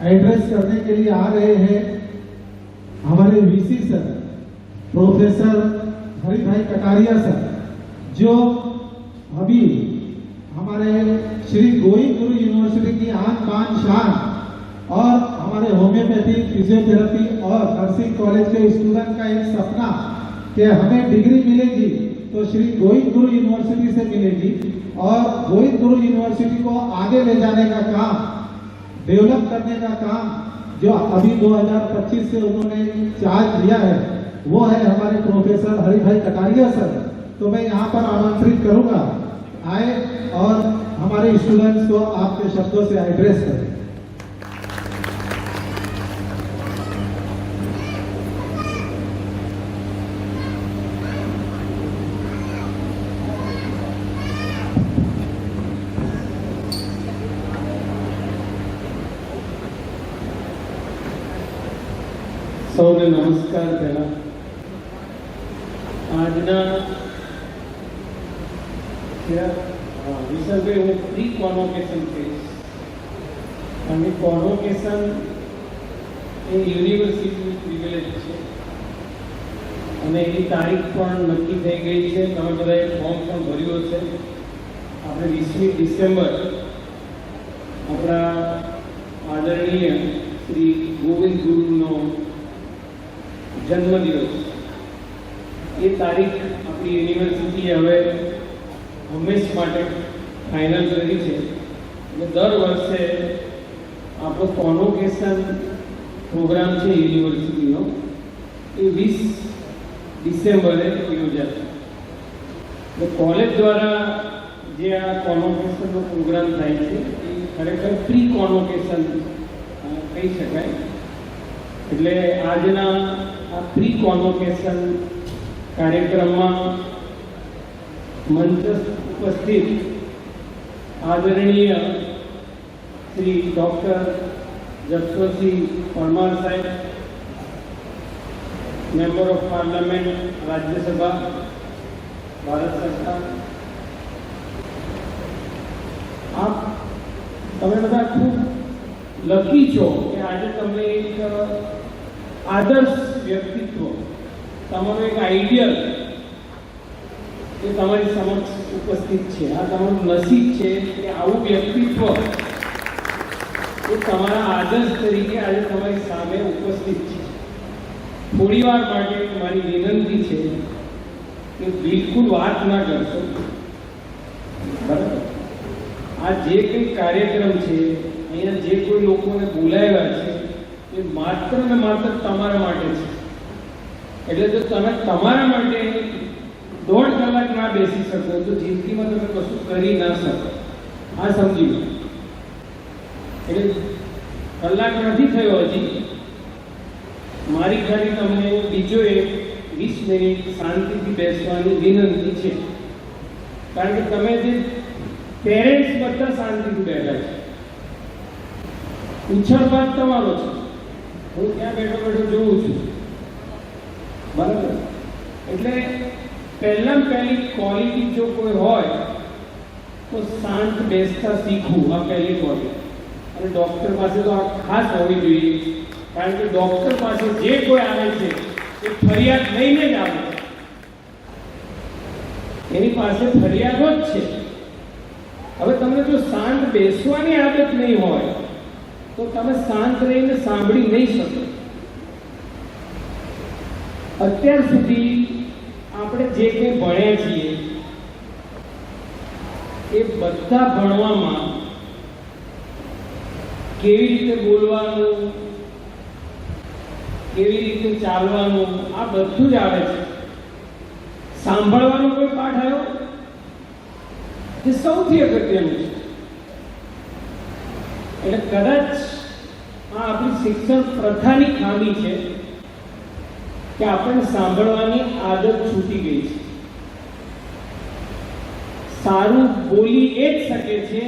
Address करने के लिए आ रहे हैं हमारे वीसी सर प्रोफेसर हरि भाई कटारिया सर, जो अभी हमारे श्री गोविंद गुरु यूनिवर्सिटी की आन बान शान और हमारे होम्योपैथी फिजियोथेरेपी और नर्सिंग कॉलेज के स्टूडेंट का एक सपना कि हमें डिग्री मिलेगी तो श्री गोविंद गुरु यूनिवर्सिटी से मिलेगी, और गोविंद गुरु यूनिवर्सिटी को आगे ले जाने का काम, डेवलप करने का काम जो अभी 2025 से उन्होंने चार्ज लिया है वो है हमारे प्रोफेसर हरि भाई कटारिया सर। तो मैं यहाँ पर आमंत्रित करूंगा आए और हमारे स्टूडेंट्स को आपके शब्दों से एड्रेस करें। સૌને નમસ્કાર। પહેલા આજના વિષય હું પ્રી કોન્વોકેશન કહીશ, અને કોન્વોકેશન એ યુનિવર્સિટીનું પ્રિવિલેજ છે અને એની તારીખ પણ નક્કી થઈ ગઈ છે। તમે બધાએ ફોર્મ પણ ભર્યું હશે। આપણે 20મી ડિસેમ્બર આપણા આદરણીય શ્રી ગોવિંદ ગુરુનો જન્મદિવસ, એ તારીખ આપણી યુનિવર્સિટીએ હવે હંમેશ માટે ફાઇનલ કરી છે। એટલે દર વર્ષે આપણો કોન્વોકેશન પ્રોગ્રામ છે યુનિવર્સિટીનો, એ 20 ડિસેમ્બરે યોજાશે। એટલે કોલેજ દ્વારા જે આ કોન્વોકેશનનો પ્રોગ્રામ થાય છે એ ખરેખર પ્રી કોન્વોકેશન કહી શકાય। એટલે આજના આ પ્રી કોન્વોકેશન કાર્યક્રમમાં મંચસ્થ ઉપસ્થિત આદરણીય શ્રી ડૉક્ટર જસવંતસિંહ પરમાર સાહેબ, member of parliament Rajya Sabha Bharat સરકાર, આપ તમે બધા ખૂબ લકી છો કે આજે તમને એક આદર્શ વ્યક્તિત્વ, તમારો એક આઈડિયલ એ તમારી સમક્ષ ઉપસ્થિત છે। આ તમારું નસીબ છે કે આવું વ્યક્તિત્વ એ તમારા આદર્શ તરીકે આજે તમારી સામે ઉપસ્થિત છે। થોડી વાર માટે મારી વિનંતી છે કે બિલકુલ વાત ના કરશો, બરાબર? આ જે કંઈ કાર્યક્રમ છે, અહીંયા જે કોઈ લોકોને બોલાવ્યા છે એ માત્ર ને માત્ર તમારા માટે છે। એટલે જો તમે તમારા માટે 1.5 કલાક ના બેસી શકો તો જિંદગીમાં તમે કશું કરી ના શકો, આ સમજી લો। એટલે કલાક નથી થયો હજી, મારી ખાલી તમને બીજો એક 20 મિનિટ શાંતિથી બેસવાની વિનંતી છે, કારણ કે તમે જે પેરેન્ટ્સ બધા શાંતિથી બેઠા છે, ઉછળપાટ તમારો છે, હું ત્યાં બેઠો બેઠો જોઉં છું, બરાબર? એટલે પહેલાં પહેલી ક્વોલિટી જો કોઈ હોય તો શાંત બેસતા શીખવું, આ પહેલી ક્વોલિટી। અને ડૉક્ટર પાસે તો આ ખાસ હોવી જોઈએ, કારણ કે ડૉક્ટર પાસે જે કોઈ આવે છે એ ફરિયાદ લઈને જ આવે છે, એની પાસે ફરિયાદો જ છે। હવે તમને જો શાંત બેસવાની આદત નહીં હોય તો તમે શાંત રહીને સાંભળી નહીં શકો। અત્યાર સુધી આપણે જે કંઈ ભણ્યા છીએ એ બધા ભણવામાં કેવી રીતે બોલવાનું, કેવી રીતે ચાલવાનું, આ બધું જ આવે છે। સાંભળવાનો કોઈ પાઠ આવ્યો એ સૌથી અગત્યનું છે। એટલે કદાચ આ આપણી શિક્ષણ પ્રથાની ખામી છે કે આપણને સાંભળવાની આદત છૂટી ગઈ છે। સારું બોલી એ જ શકે છે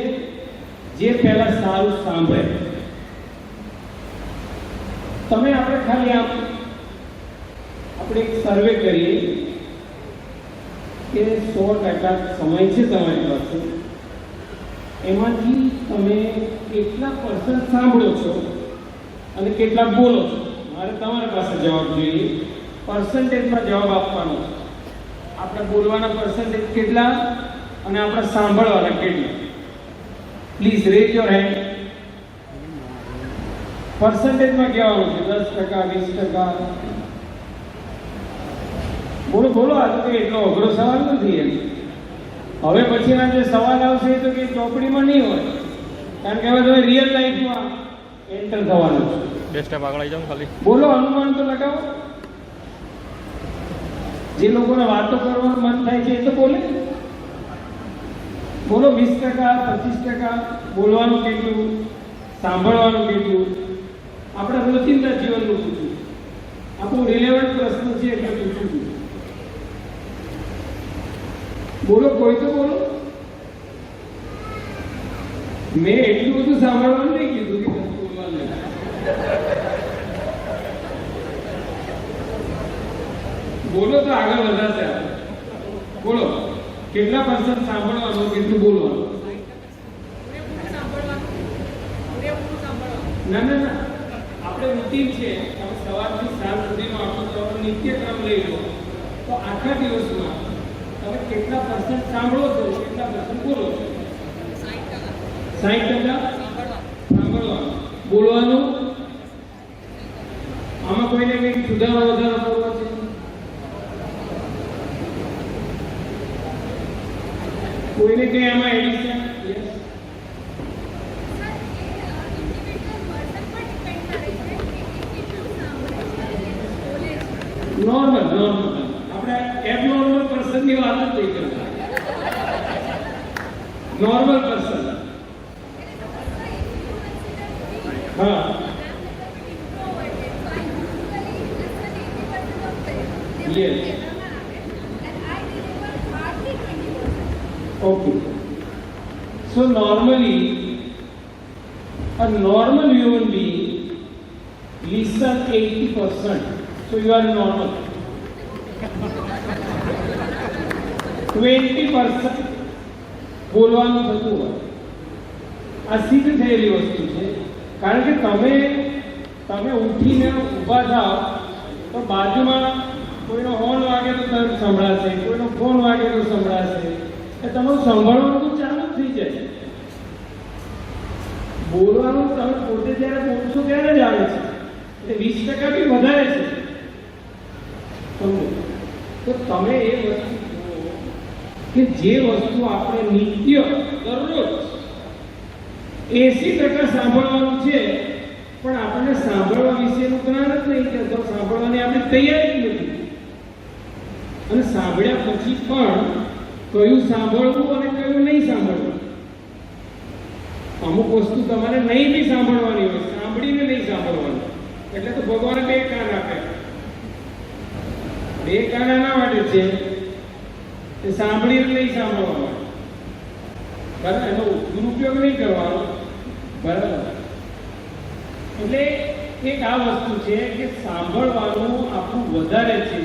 જે પહેલા સારું સાંભળે। તમે આપણે ખાલી આપણે એક સર્વે કરીએ કે 100% સમય છે તમારી પાસે, એમાંથી તમે કેટલા % સાંભળો છો અને કેટલા બોલો છો. મારે તમારી પાસે જવાબ જોઈએ. પર્સન્ટેજમાં જવાબ આપવાનો છે. આપણે બોલવાના પર્સન્ટેજ કેટલા અને આપણે સાંભળવાના કેટલા? Please raise your hand. પર્સન્ટેજમાં કહેવાનું છે 10%, 20%. બોલો બોલો. આ તો કંઈ એટલો અઘરો સવાલ નથી એમ. હવે પછીના જે સવાલ આવશે એ તો કે ચોપડીમાં નહીં હોય, કારણ કે હવે તમે રિયલ લાઈફમાં એન્ટર થવાનું છે. બે સ્ટેપ આગળ આવી જાઓ ખાલી. બોલો, અનુમાન તો લગાવો. જે લોકોને વાતો કરવાનું મન થાય છે એ તો બોલે. બોલો 20%, 25%. બોલવાનું કેટલું, સાંભળવાનું કેટલું? આપણે રોજિંદા જીવનનું પૂછ્યું. આપણું રિલેવન્ટ પ્રશ્ન છે એટલે પૂછું છું. બોલો, કોઈ તો બોલો. મેં એટલું બધું સાંભળવાનું નહીં કીધું કે બોલવાનું નહીં. બોલો તો આગળ વધારશે આપણે. બોલો, કેટલા પર્સન્ટ સાંભળવાનું, કેટલું બોલવાનું? ના ના ના, આપણે રૂટીન છે. તમે સવારથી સાંજ સુધીનો આખો તમારો નિત્યક્રમ લઈ લો તો આખા દિવસમાં તમે કેટલા પર્સન્ટ સાંભળો છો, કેટલા પર્સન્ટ બોલો છો? 60% સાંભળવાનું. બોલવાનું આમાં કોઈને કંઈક સુધારો વધારો કરવો છે? કોઈને કંઈ આમાં એડિશન? નોર્મલ આપણે એબનોર્મલ પર્સનની વાત જ નહીં કરતા. Normal person. હા, yes, okay. So normally a normal human being listen 80%. So you are normal. 20% બોલવાનું થતું હોય. આ સિદ્ધ થયેલી વસ્તુ છે. કારણ કે તમે ઉઠીને ઊભા થાવ તો બાજુમાં કોઈનો હોર્ન વાગે તો તરત સંભળાશે, કોઈનો ફોન વાગે તો સંભળાશે. એ તમારું સાંભળવાનું તો ચાલુ જ થઈ જાય. બોલવાનું તમે પોતે જ્યારે બોલશો ત્યારે જ આવે છે. એટલે 20% બી વધારે છે. તો તમે એ વસ્તુ કે જે વસ્તુ આપણે નિત્ય દરરોજ 80% સાંભળવાનું છે, પણ આપણને સાંભળવા વિશેનું જ્ઞાન જ નહીં, કે સાંભળવાની આપણી તૈયારી જ નથી. અને સાંભળ્યા પછી પણ કયું સાંભળવું અને કયું નહીં સાંભળવું. અમુક વસ્તુ તમારે નહીં બી સાંભળવાની હોય, સાંભળીને નહીં સાંભળવાની. એટલે તો ભગવાને 2 કાન આપ્યા. 2 કાન એના માટે છે કે સાંભળીને નહીં સાંભળવા માટે. બરાબર, એનો દુરુપયોગ નહીં કરવાનો. બરાબર. એટલે એક આ વસ્તુ છે કે સાંભળવાનું આપણું વધારે છે,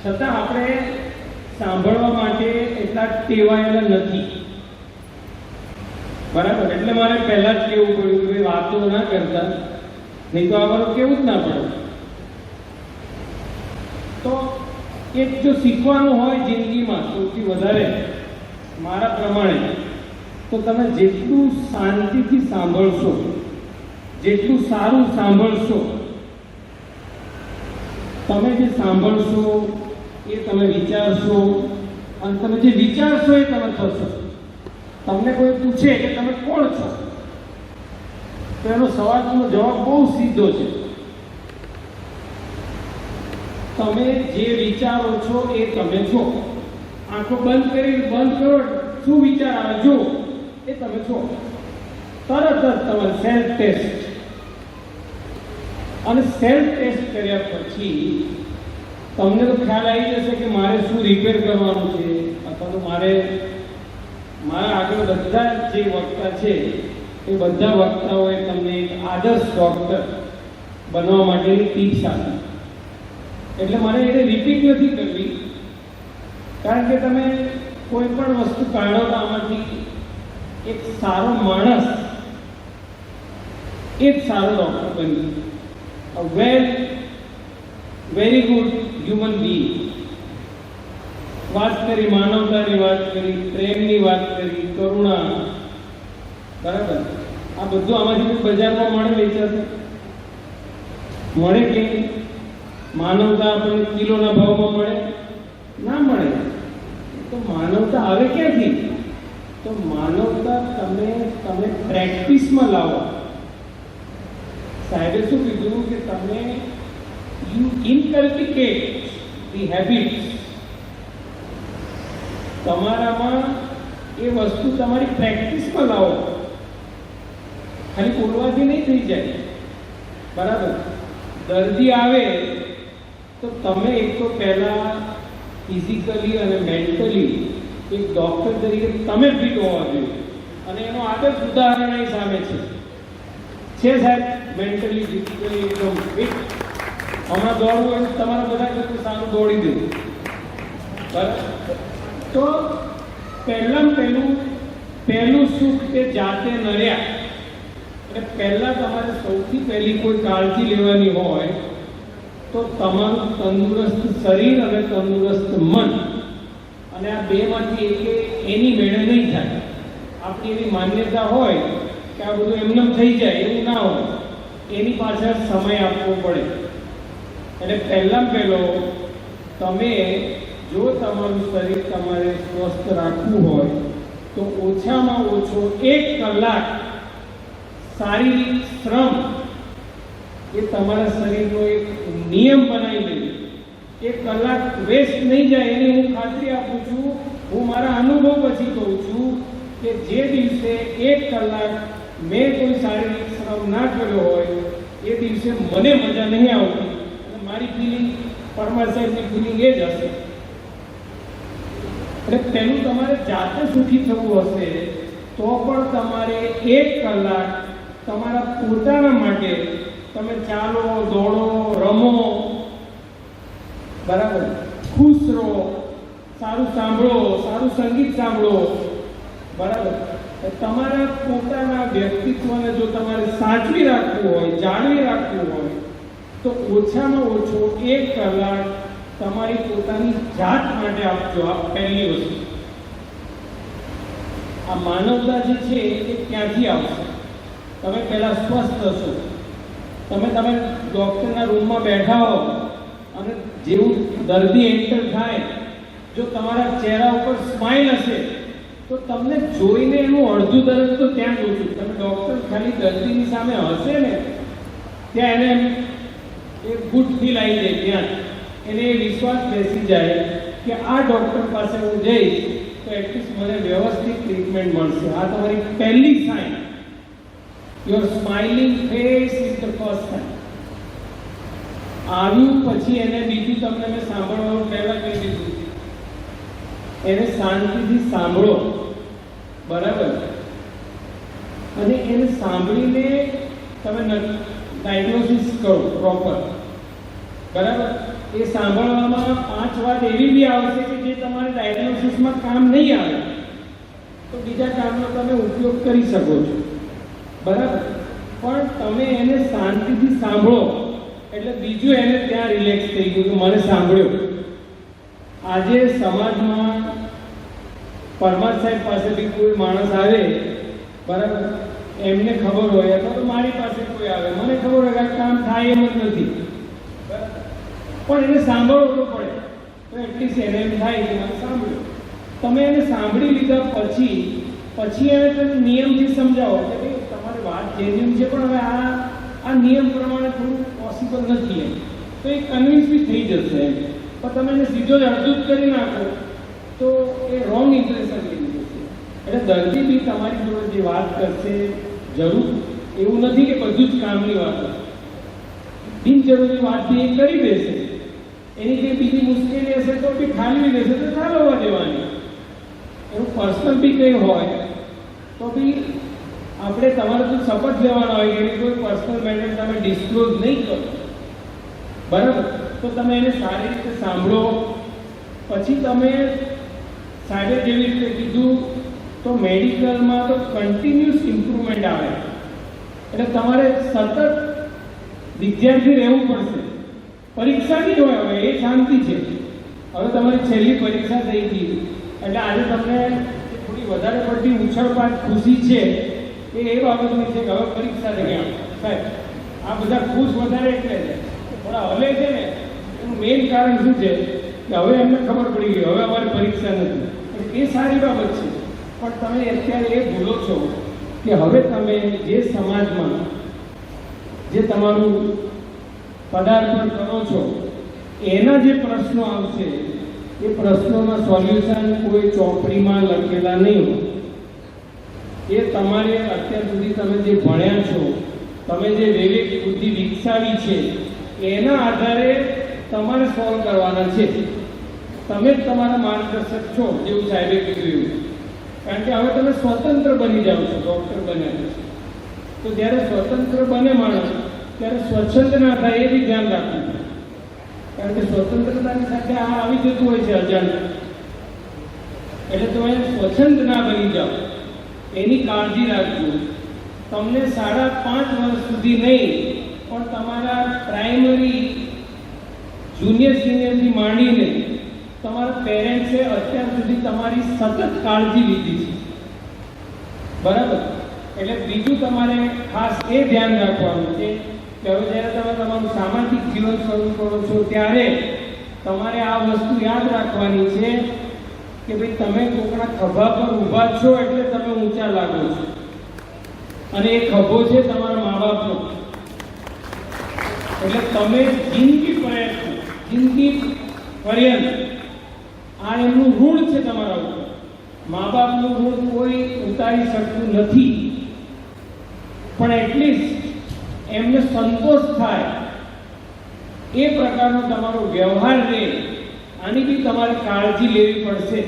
છતાં આપણે સાંભળવા માટે એટલા ટેવાયેલા નથી. બરાબર. એટલે મારે પહેલા જ કહેવું પડ્યું કે વાતો ના કરતા, નહીં તો આવવાનું કેવું જ ના પડે. તો એક જો શીખવાનું હોય જિંદગીમાં સૌથી વધારે મારા પ્રમાણે, તો તમે જેટલું શાંતિથી સાંભળશો, જેટલું સારું સાંભળશો, તમે જે સાંભળશો એ તમે વિચારશો, અને તમે જે વિચારશો એ તમે થશો. તમને કોઈ પૂછે કે તમે કોણ છો, તો એનો સવાલનો જવાબ બહુ સીધો છે. તમે જે વિચારો છો એ તમે છો. આંખો બંધ કરો, શું વિચાર આવે જો એ તમે છો. તરત જ તમારે સેલ્ફ ટેસ્ટ. અને સેલ્ફ ટેસ્ટ કર્યા પછી તમને તો ખ્યાલ આવી જશે કે મારે શું રિપેર કરવાનું છે, અથવા તો મારા આગળ બધા જે વક્તા છે એ બધા વક્તાઓએ તમને એક આદર્શ ડૉક્ટર બનવા માટેની ટિપ્સ આપી. એટલે મારે એને રિપીટ નથી કરવી, કારણ કે તમે કોઈ પણ વસ્તુ કાઢો તો આમાંથી એક સારો માણસ એ જ સારો ડૉક્ટર બની વેરી ગુડ હ્યુમન બીંગ. વાત કરી માનવતાની, વાત કરી પ્રેમની, વાત કરી કરુણા, બરાબર. આ બધું આમાંથી બજારમાં મળે, વેચાશે મળે કે માનવતા આપણને કિલોના ભાવમાં મળે? ના મળે. તો માનવતા આવે ક્યાંથી? તો માનવતા તમે પ્રેક્ટિસમાં લાવો. સાહેબે શું કીધું કે તમે યુ ઇનકલ્ટિકેટ ધી હેબિટ્સ. તમારામાં એ વસ્તુ તમારી પ્રેક્ટિસમાં લાવો. ખાલી બોલવાથી નહીં થઈ જાય, બરાબર. દર્દી આવે તો તમે એક તો પહેલા ફિઝિકલી અને મેન્ટલી એક ડૉક્ટર તરીકે તમે ફિટ હોવા જોઈએ. અને એનો આદર્શ ઉદાહરણ અહીં સામે છે સાહેબ. મેન્ટલી ફિઝિકલી એકદમ ફિટ. હમણાં દોડવું હોય તમારા બધા કરતું સારું દોડી દેવું, બરાબર. તો પહેલું સુખ તે જાતે નડ્યા. એટલે પહેલા તમારે સૌથી પહેલી કોઈ કાળજી લેવાની હોય તો તમારું તંદુરસ્ત શરીર અને તંદુરસ્ત મન. અને આ બેમાંથી એની મેળે નહીં થાય. આપણી એવી માન્યતા હોય કે આ બધું એમને થઈ જાય, એવું ના હોય. એની પાછળ સમય આપવો પડે. એટલે પહેલો તમે જો તમારું શરીર તમારે સ્વસ્થ રાખવું હોય તો ઓછામાં ઓછો 1 કલાક શારીરિક શ્રમ એ તમારા શરીરનો એક નિયમ બનાવી દેજો. 1 કલાક વેસ્ટ નહીં જાય એની હું ખાતરી આપું છું. હું મારા અનુભવ પછી કહું છું કે જે દિવસે 1 કલાક મેં કોઈ શારીરિક શ્રમ ના કર્યો હોય એ દિવસે મને મજા નહીં આવતી. અને મારી ફિલિંગ, પરમાર સાહેબની ફિલિંગ એ જ હશે. એટલે પહેલું તમારે જાતે સુખી થવું હશે તો પણ તમારે 1 કલાક તમારા પોતાના માટે તમે ચાલો, દોડો, રમો, બરાબર. ખુશ રહો, સારું સાંભળો, સારું સંગીત સાંભળો, બરાબર. તમારા પોતાના વ્યક્તિત્વને જો તમારે સાચવી રાખવું હોય, જાળવી રાખવું હોય તો ઓછામાં ઓછો 1 કલાક તમારી પોતાની જાત માટે આપજો. આ પહેલી વસ્તુ. આ માનવતા જે છે એ ક્યાંથી આવશે? તમે પહેલા સ્વસ્થ હશો. તમે ડૉક્ટરના રૂમમાં બેઠા હો અને જેવું દર્દી એન્ટર થાય, જો તમારા ચહેરા ઉપર સ્માઇલ હશે તો તમને જોઈને એનું અડધું દર્દ તો ત્યાં જ ઓછું. તમે ડૉક્ટર ખાલી દર્દીની સામે હશે ને ત્યાં એને એક ગુડ ફીલ આવી જાય. ત્યાં એને એ વિશ્વાસ બેસી જાય કે આ ડૉક્ટર પાસે હું જઈશ તો એટલીસ્ટ મને વ્યવસ્થિત ટ્રીટમેન્ટ મળશે. આ તમારી પહેલી sign. Your smiling face is the first sign. આવ્યું પછી એને બીજું તમને મેં સાંભળવાનું પહેલા કહી દીધું, એને શાંતિથી સાંભળો, બરાબર. અને એને સાંભળીને તમે ડાયગ્નોસિસ કરો પ્રોપર, બરાબર. એ સાંભળવામાં 5 વાત એવી બી આવશે કે જે તમારે ડાયગ્નોસિસમાં કામ નહીં આવે તો બીજા કામનો તમે ઉપયોગ કરી શકો છો, બરાબર. પણ તમે એને શાંતિથી સાંભળો એટલે બીજું એને ત્યાં રિલેક્સ થઈ ગયું કે મને સાંભળ્યો. આજે સમાજમાં પરમાર સાહેબ પાસે બી કોઈ માણસ આવે, બરાબર, એમને ખબર હોય અથવા તો મારી પાસે કોઈ આવે, મને ખબર હોય કે કામ થાય એમ જ નથી, પણ એને સાંભળવું પડે તો એટલીસ્ટ એને એમ થાય કે મને સાંભળ્યું. તમે એને સાંભળી લીધા પછી એને તમે નિયમથી સમજાવો કે ભાઈ તમારી વાત જેન્યુઇન છે પણ હવે આ નિયમ પ્રમાણે થોડું પોસિબલ નથી એમ, તો એ કન્વિન્સ બી થઈ જશે એમ. પણ તમે એને સીધો જ અડધું જ કરી નાખો તો એ રોંગ ઇમ્પ્રેશન લઈ જશે. એટલે દર્દી બી તમારી જોડે જે વાત કરશે, જરૂર એવું નથી કે બધું જ કામની વાત હશે. બિનજરૂરી વાત બી એ કરી દેશે. એની જે બીજી મુશ્કેલી હશે તો બી ઠાલવી દેશે તો ઠાલવવા દેવાની. એવું પર્સનલ બી કંઈ હોય તો બી આપણે તમારે તો શપથ લેવાનો હોય કે કોઈ પર્સનલ મેટર તમે ડિસ્ક્લોઝ નહીં કરો, બરાબર. તો તમે એને સારી રીતે સાંભળો. પછી તમે સાહેબે જેવી રીતે કીધું તો મેડિકલમાં તો કન્ટિન્યુઅસ ઇમ્પ્રુવમેન્ટ આવે. એટલે તમારે સતત વિદ્યાર્થી રહેવું પડશે. પરીક્ષા નહીં હોય, હવે એ શાંતિ છે. હવે તમારી છેલ્લી પરીક્ષા થઈ ગઈ એટલે આજે તમને થોડી વધારે પડતી ઉછળપાટ ખુશી છે એ બાબતની છે કે હવે પરીક્ષા થઈ ગયા. સાહેબ આ બધા ખુશ વધારે એટલે થોડા હલે છે ને, એનું મેઇન કારણ શું છે કે હવે એમને ખબર પડી ગઈ હવે અમારી પરીક્ષા નથી. એ સારી બાબત છે, પણ તમે અત્યારે એ ભૂલો છો કે હવે તમે જે સમાજમાં જે તમારું પદાર્પણ કરો છો એના જે પ્રશ્નો આવશે એ પ્રશ્નોના સોલ્યુશન કોઈ ચોપડીમાં લખેલા નહીં હોય. એ તમારે અત્યાર સુધી તમે જે ભણ્યા છો, તમે જે વિવેક બુદ્ધિ વિકસાવી છે એના આધારે તમારે સોલ્વ કરવાના છે. તમે જ તમારા માર્ગદર્શક છો, જેવું સાહેબે કીધું. કારણ કે હવે તમે સ્વતંત્ર બની જાઓ છો, ડૉક્ટર બન્યા પછી. તો જ્યારે સ્વતંત્ર બને માણસ ત્યારે સ્વચ્છંદ ના થાય એ બી ધ્યાન રાખવું. કારણ કે સ્વતંત્રતાની સાથે આ આવી જતું હોય છે અજાણ્યું. એટલે તમે સ્વચ્છંદ ના બની જાઓ એની કાળજી રાખજો. તમને 5.5 વર્ષ સુધી નહીં પણ તમારા પ્રાઇમરી જુનિયર સિનિયરથી માંડીને તમારા પેરેન્ટ્સે અત્યાર સુધી તમારી સતત કાળજી લીધી છે, બરાબર? એટલે બીજું તમારે ખાસ એ ધ્યાન રાખવાનું છે કે હવે જ્યારે તમે તમારું સામાજિક જીવન શરૂ કરો છો ત્યારે તમારે આ વસ્તુ યાદ રાખવાની છે કે ભાઈ તમે કોકના ખભા પર ઊભા છો એટલે તમે ઊંચા લાગો છો, અને એ ખભો છે તમારા મા બાપનો. એટલે તમે જિંદગી પર્યંત આ એમનું ઋણ છે તમારા ઉપર. મા બાપનું ઋણ કોઈ ઉતારી શકતું નથી, પણ એટલીસ્ટ એમને સંતોષ થાય એ પ્રકારનો તમારો વ્યવહાર રહે, આની બી તમારે કાળજી લેવી પડશે.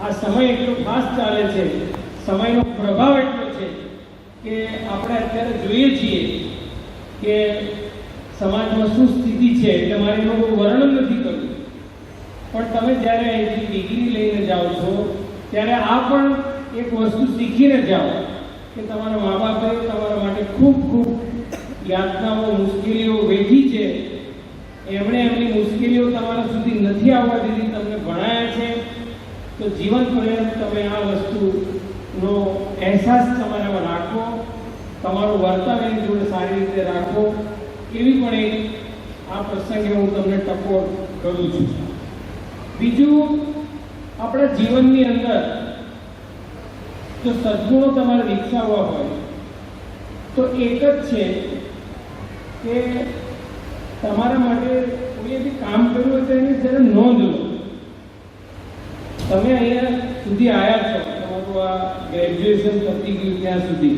આ સમય એટલો ફાસ્ટ ચાલે છે, સમયનો પ્રભાવ એટલો છે કે આપણે અત્યારે જોઈએ છીએ કે સમાજમાં શું સ્થિતિ છે. એટલે મારે એનું વર્ણન નથી કરવું, પણ તમે જ્યારે અહીંથી ડિગ્રી લઈને જાઓ છો ત્યારે આ પણ એક વસ્તુ શીખીને જાઓ કે તમારા મા બાપે તમારા માટે ખૂબ ખૂબ યાતનાઓ મુશ્કેલીઓ વેઠી છે. એમણે એમની મુશ્કેલીઓ તમારા સુધી નથી આવવા દીધી, તમને ભણાયા છે. તો જીવન પર્યંત તમે આ વસ્તુનો અહેસાસ તમારામાં રાખો, તમારો વર્તાવ એની જોડે સારી રીતે રાખો. એવી પણ એક આ પ્રસંગે હું તમને ટકોર કરું છું. બીજું, આપણા જીવનની અંદર જો સદ્ગુણો તમારે વિકસાવવા હોય તો એક જ છે કે તમારા માટે કોઈએ બી કામ કર્યું હોય તો એની જરા નોંધ લો. તમે અહીંયા સુધી આવ્યા છો, તમારું આ ગ્રેજ્યુએશન પતી ગયું ત્યાં સુધી,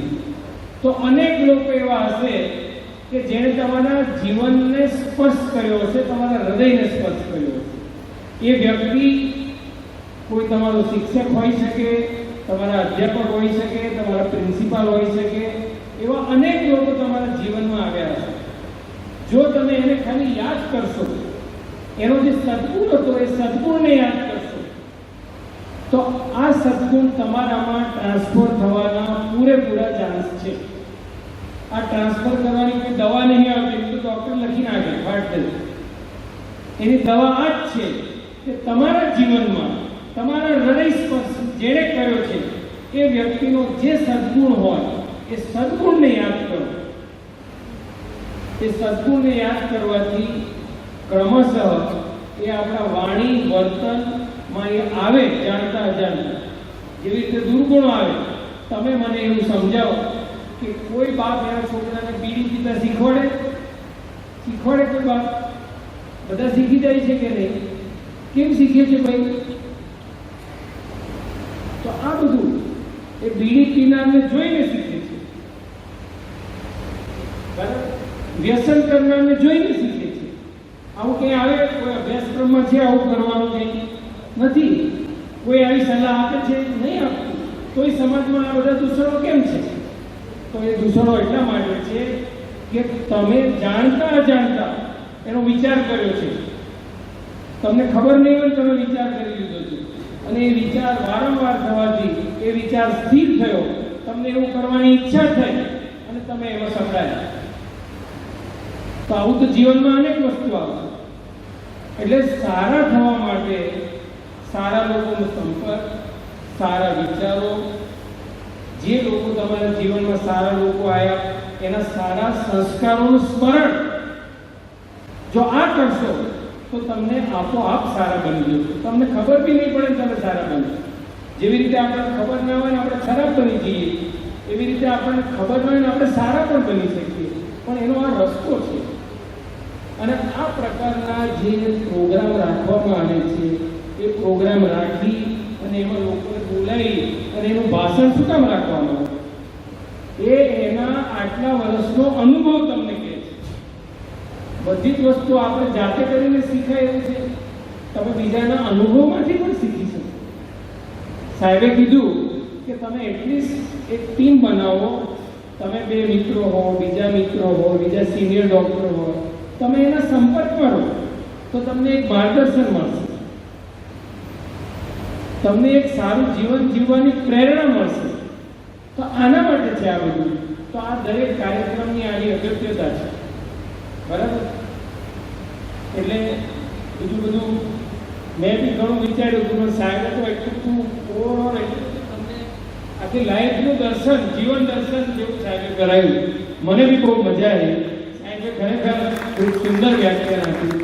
તો અનેક લોકો એવા હશે કે જેણે તમારા જીવનને સ્પર્શ કર્યો હશે, તમારા હૃદયને સ્પર્શ કર્યો હશે. એ વ્યક્તિ કોઈ તમારો શિક્ષક હોઈ શકે, તમારા અધ્યાપક હોઈ શકે, તમારા પ્રિન્સિપાલ હોઈ શકે. એવા અનેક લોકો તમારા જીવનમાં આવ્યા હશે. જો તમે એને ખાલી યાદ કરશો, એનો જે સદ્ગુણ હતો એ સદ્ગુણને યાદ કરશો, તો આ સદ્ગુણ તમારામાં ટ્રાન્સફર થવાના પૂરેપૂરા ચાન્સ છે. આ ટ્રાન્સફર કરવાની કોઈ દવા નહીં આવતી, તો ડૉક્ટર લખી નાખે હાર્ટ ટેસ્ટ. એની દવા આ જ છે કે તમારા જીવનમાં તમારા હૃદય સ્પર્શ જેણે કર્યો છે એ વ્યક્તિનો જે સદ્ગુણ હોય એ સદ્ગુણને યાદ કરો. એ સદ્ગુણને યાદ કરવાથી ક્રમશઃ એ આપણા વાણી વર્તનમાં એ આવે, જાણતા અજાણતા. જેવી રીતે દુર્ગુણો આવે, તમે મને એવું સમજાવો કે કોઈ બાપ એના છોકરાને બીડી પીતા શીખવાડે કોઈ બાપ? બધા શીખી જાય છે કે નહીં? કેમ શીખે છે ભાઈ? તો આ બધું એ બીડી પીનારને જોઈને શીખે છે, બરાબર? વ્યસન કરનારને જોઈને શીખે છે. આવું કંઈ આવે કોઈ અભ્યાસક્રમમાં છે આવું કરવાનું કંઈ નથી? કોઈ આવી સલાહ આપે છે? નહીં આપતું. તો એ સમાજમાં આ બધા દૂષણો કેમ છે? તો એ દૂષણો એટલા માટે છે કે તમે જાણતા અજાણતા એનો વિચાર કર્યો છે. તમને ખબર નહીં હોય તમે વિચાર કરી લીધો છે, અને એ વિચાર વારંવાર થવાથી એ વિચાર સ્થિર થયો, તમને એવું કરવાની ઈચ્છા થઈ અને તમે એમાં સંકળાયા. તો આવું તો જીવનમાં અનેક વસ્તુ આવશે. એટલે સારા થવા માટે સારા લોકોનો સંપર્ક, સારા વિચારો, જે લોકો તમારા જીવનમાં સારા લોકો આવ્યા એના સારા સંસ્કારોનું સ્મરણ જો આ કરશો તો તમને આપોઆપ સારા બની જશો. તમને ખબર બી નહીં પડે તમે સારા બનશો. જેવી રીતે આપણને ખબર ના હોય ને આપણે ખરાબ બની જઈએ, એવી રીતે આપણને ખબર ન હોય ને આપણે સારા પણ બની શકીએ. પણ એનો આ રસ્તો છે. અને આ પ્રકારના જે પ્રોગ્રામ રાખવામાં આવે છે એ પ્રોગ્રામ રાખી અને એમાં લોકોને બોલાવી અને એનું ભાષણ શું કામ રાખવામાં આવે? એ એના આટલા વર્ષનો અનુભવ તમને કહે છે. બધી જ વસ્તુ આપણે જાતે કરીને શીખાય એવું છે? તમે બીજાના અનુભવમાંથી પણ શીખી શકો. સાહેબે કીધું કે તમે એટલીસ્ટ એક ટીમ બનાવો. તમે 2 મિત્રો હો, બીજા મિત્રો હો, બીજા સિનિયર ડૉક્ટર હો, તમે એના સંપર્કમાં રહો તો તમને એક માર્ગદર્શન મળશે, તમને એક સારું જીવન જીવવાની પ્રેરણા મળશે. તો આના માટે છે આ બધું. તો આ દરેક કાર્યક્રમની આની અગત્યતા છે. બરાબર? એટલે બીજું બધું મેં બી ઘણું વિચાર્યું હતું, પણ સાહેબે તો એટલું ઓવરઓલ એટલું તમને આખી લાઈફનું દર્શન, જીવન દર્શન જેવું સાહેબે કરાયું. મને બી બહુ મજા આવી. સાહેબે ખરેખર ખૂબ સુંદર વ્યાખ્યાન આપ્યું.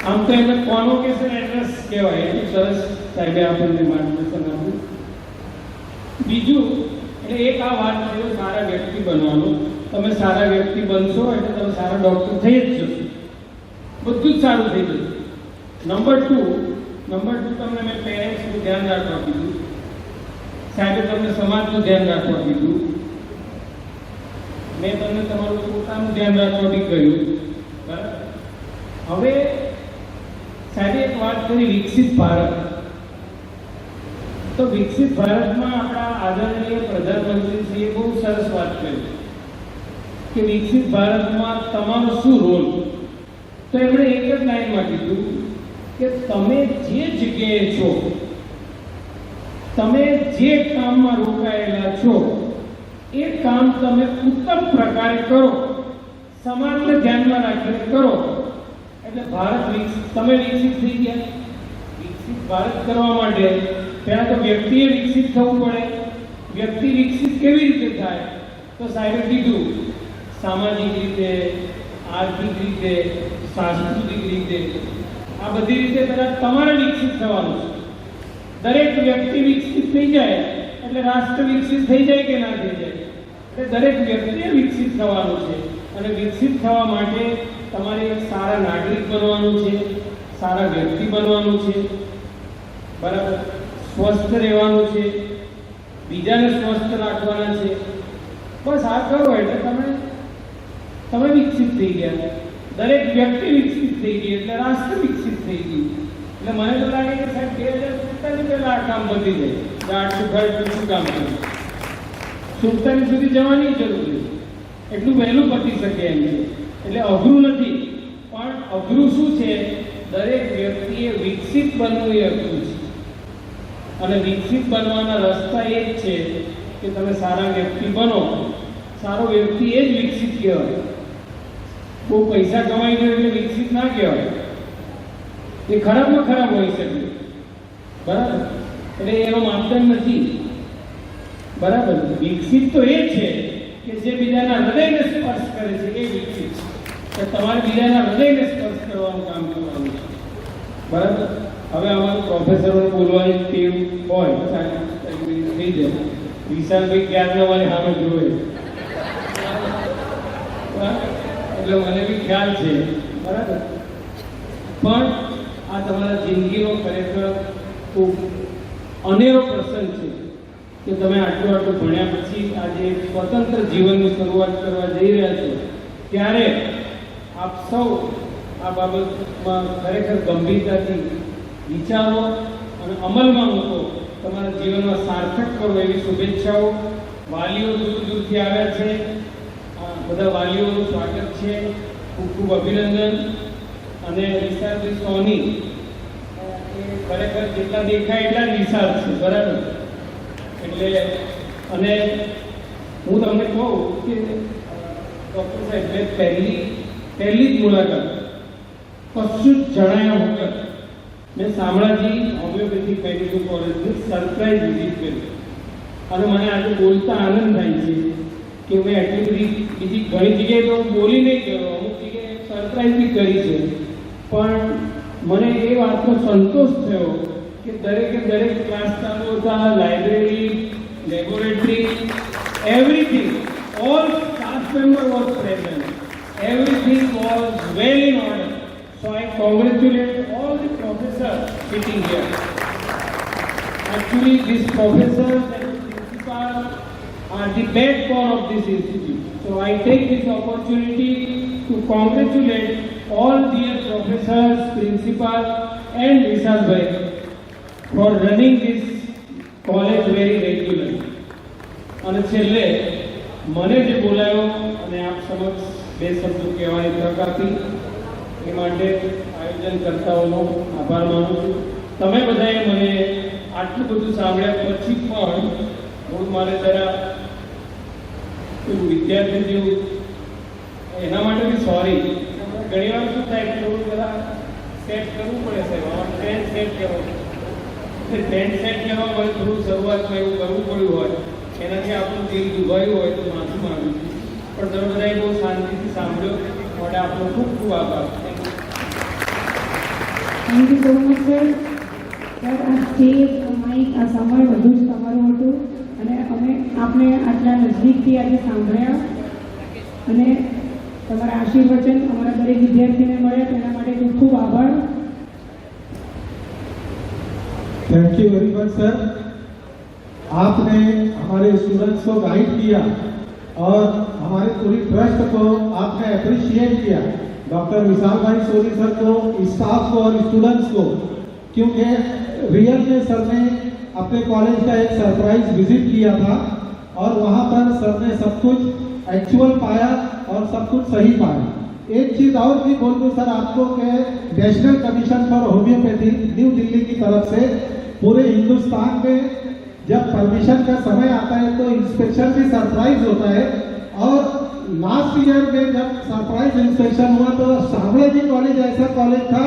આમ તો એને કોન્વોકેશન એડ્રેસ કહેવાય. એટલું સરસ સાહેબે આપણને માર્ગદર્શન આપ્યું. બીજું એટલે એક આ વાત છે સારા વ્યક્તિ બનવાનું. તમે સારા વ્યક્તિ બનશો એટલે તમે સારા ડૉક્ટર થઈ જ જશો. બધું જ સારું થઈ જશે. નંબર 2 તમને મેં પેરેન્ટ્સનું ધ્યાન રાખવા કીધું. સાહેબે તમને સમાજનું ધ્યાન રાખવા કીધું. મેં તમને તમારું પોતાનું ધ્યાન રાખવા બી કહ્યું. બરાબર? હવે સાહેબે એક વાત કરી વિકસિત ભારત. તો વિકસિત ભારતમાં આપણા આદરણીય પ્રધાનમંત્રીશ્રીએ બહુ સરસ વાત કરી કે વિકસિત ભારતમાં તમારો શું રોલ. તો એમણે એક જ લાઈનમાં કીધું કે તમે જે જગ્યાએ છો, તમે જે કામમાં રોકાયેલા છો, એ કામ તમે ઉત્તમ પ્રકારે કરો, સમાજને ધ્યાનમાં રાખીને કરો. એટલે ભારત તમે વિકસિત થઈ ગયા. વિકસિત ભારત કરવા માટે પહેલા તો વ્યક્તિએ વિકસિત થવું પડે. વ્યક્તિ વિકસિત કેવી રીતે થાય? તો સાહેબે કીધું સામાજિક રીતે, આર્થિક રીતે, સાંસ્કૃતિક રીતે, આ બધી રીતે પહેલા તમારે વિકસિત થવાનું છે. દરેક વ્યક્તિ વિકસિત થઈ જાય એટલે રાષ્ટ્ર વિકસિત થઈ જાય કે ના થઈ જાય? એટલે દરેક વ્યક્તિએ વિકસિત થવાનું છે. અને વિકસિત થવા માટે તમારે એક સારા નાગરિક બનવાનું છે, સારા વ્યક્તિ બનવાનું છે. બરાબર? સ્વસ્થ રહેવાનું છે, બીજાને સ્વસ્થ રાખવાના છે. બસ આ કરો એટલે તમે વિકસિત થઈ ગયા. દરેક વ્યક્તિ વિકસિત થઈ ગઈ એટલે રાષ્ટ્ર વિકસિત થઈ ગયું. એટલે મને તો લાગે કે સાહેબ 2047 પહેલા આ કામ પતી જાય. આટલું ઘર શું કામ કરે? 47 સુધી જવાની જરૂર નથી. એટલું વહેલું પતી શકે એમ છે. એટલે અઘરું નથી. પણ અઘરું શું છે? દરેક વ્યક્તિએ વિકસિત બનવું એ અઘરું છે. અને વિકસિત બનવાના રસ્તા એ જ છે કે તમે સારા વ્યક્તિ બનો. સારો વ્યક્તિ એ જ વિકસિત કહેવાય. બહુ પૈસા કમાઈ ગયો એટલે વિકસિત ના કહેવાય. એ ખરાબમાં ખરાબ હોઈ શકે. બરાબર? એટલે એનો માપદંડ નથી. બરાબર? વિકસિત તો એ છે કે જે બીજાના હૃદયને સ્પર્શ કરે છે એ વિકસિત છે. તમારે બીજાના હૃદયને સ્પર્શ કરવાનું કામ કરવાનું છે. બરાબર? હવે અમારું પ્રોફેસરોને બોલવાની ટેવ હોય થઈ જાય. વિશાલભાઈ ક્યારના મારી સામે જોવે એટલે મને બી ખ્યાલ છે. બરાબર? પણ આ તમારા જિંદગીનો ખરેખર ખૂબ અનેરો પ્રસંગ છે કે તમે આટલું ભણ્યા પછી આજે સ્વતંત્ર જીવનની શરૂઆત કરવા જઈ રહ્યા છો. ત્યારે આપ સૌ આ બાબતમાં ખરેખર ગંભીરતાથી વિચારો અને અમલમાં મૂકો. તમારા જીવનમાં સાર્થક કરો એવી શુભેચ્છાઓ. વાલીઓ દૂર દૂરથી આવ્યા છે. બધા વાલીઓનું સ્વાગત છે. ખૂબ ખૂબ અભિનંદન. અને વિશાલભાઈ સોની એ ખરેખર જેટલા દેખાય એટલા જ વિશાળ છે. બરાબર? એટલે અને હું તમને કહું કે ડૉક્ટર સાહેબ મેં પહેલી જ મુલાકાત કશું જ જણાયા વગર મેં શામળાજી હોમિયોપેથિક મેડિકલ કોલેજની સરપ્રાઈઝ વિઝિટ કરી અને મને આજે બોલતા આનંદ થાય છે કે મેં એટલી બધી બીજી ઘણી જગ્યાએ તો બોલી નહીં ગયો, અમુક જગ્યાએ સરપ્રાઈઝ બી કરી છે, પણ મને એ વાતનો સંતોષ થયો કે દરેક ક્લાસ ચાલુ હતા, library, laboratory, everything, all staff member was present, everything was well in order. So I congratulate all the professors sitting here. Actually, these professors and principals are the backbone of this institute. So I take this opportunity to congratulate all dear professors, principals and Vishal Bhai for running this college very regularly. અને છેલ્લે મને જે બોલાયો અને આપ સમક્ષ બે શબ્દો કહેવાની તક આપી એ માટે આયોજનકર્તાઓનો આભાર માનું છું. તમે બધાએ મને આટલું બધું સાંભળ્યા પછી પણ હું મારે જરા વિદ્યાર્થી જેવું એના માટે બી સોરી. ઘણી વાર શું થાય કે થોડું જરા સેટ કરવું પડે સાહેબ, અમારે ટ્રેન્ડ સેટ કરવો, ટ્રેન્ડ સેટ કરવા માટે થોડું શરૂઆતમાં એવું કરવું પડ્યું હોય, એનાથી આપણું દિલ દુભાયું હોય તો માફી માંગુ છું. પણ તમે બધાએ બહુ શાંતિથી સાંભળ્યો માટે આપનો ખૂબ ખૂબ આભાર. Thank you so much sir. Sir આ સ્ટેજ, માઇક, આ સમય બધું જ તમારું હતું અને અમે આપને આટલા નજદીકથી આજે સાંભળ્યા અને તમારા આશીર્વચન અમારા દરેક વિદ્યાર્થીને મળ્યા તેના માટે ખૂબ ખૂબ આભાર. Thank you very much sir. आपने हमारे स्टूडेंट्स को गाइड किया और हमारे पूरी ट्रस्ट को आपने अप्रिशिएट किया, डॉक्टर विशाल भाई सोनी सर को, स्टाफ को और स्टूडेंट्स को, क्योंकि रियल में सर ने अपने कॉलेज का एक सरप्राइज विजिट किया था और वहां पर सर ने सब कुछ एक्चुअल पाया और सब कुछ सही पाया. एक चीज और भी बोल दूं सर आपको कि national commission for homeopathy new Delhi की तरफ से पूरे हिंदुस्तान में जब परमिशन का समय आता है तो इंस्पेक्शन भी सरप्राइज होता है और लास्ट ईयर में जब सरप्राइज इंस्पेक्शन हुआ तो शामळाजी कॉलेज ऐसा कॉलेज था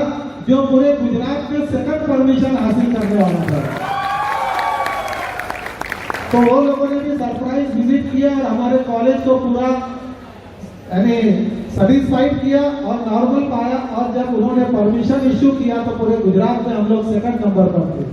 जो पूरे गुजरात में सेकंड परमिशन हासिल करने वाला था. तो वो लोगों ने भी सरप्राइज विजिट किया और हमारे कॉलेज को पूरा यानी सेटिस्फाइड किया और नॉर्मल पाया और जब उन्होंने परमिशन इश्यू किया तो पूरे गुजरात में हम लोग सेकंड नंबर पर थे.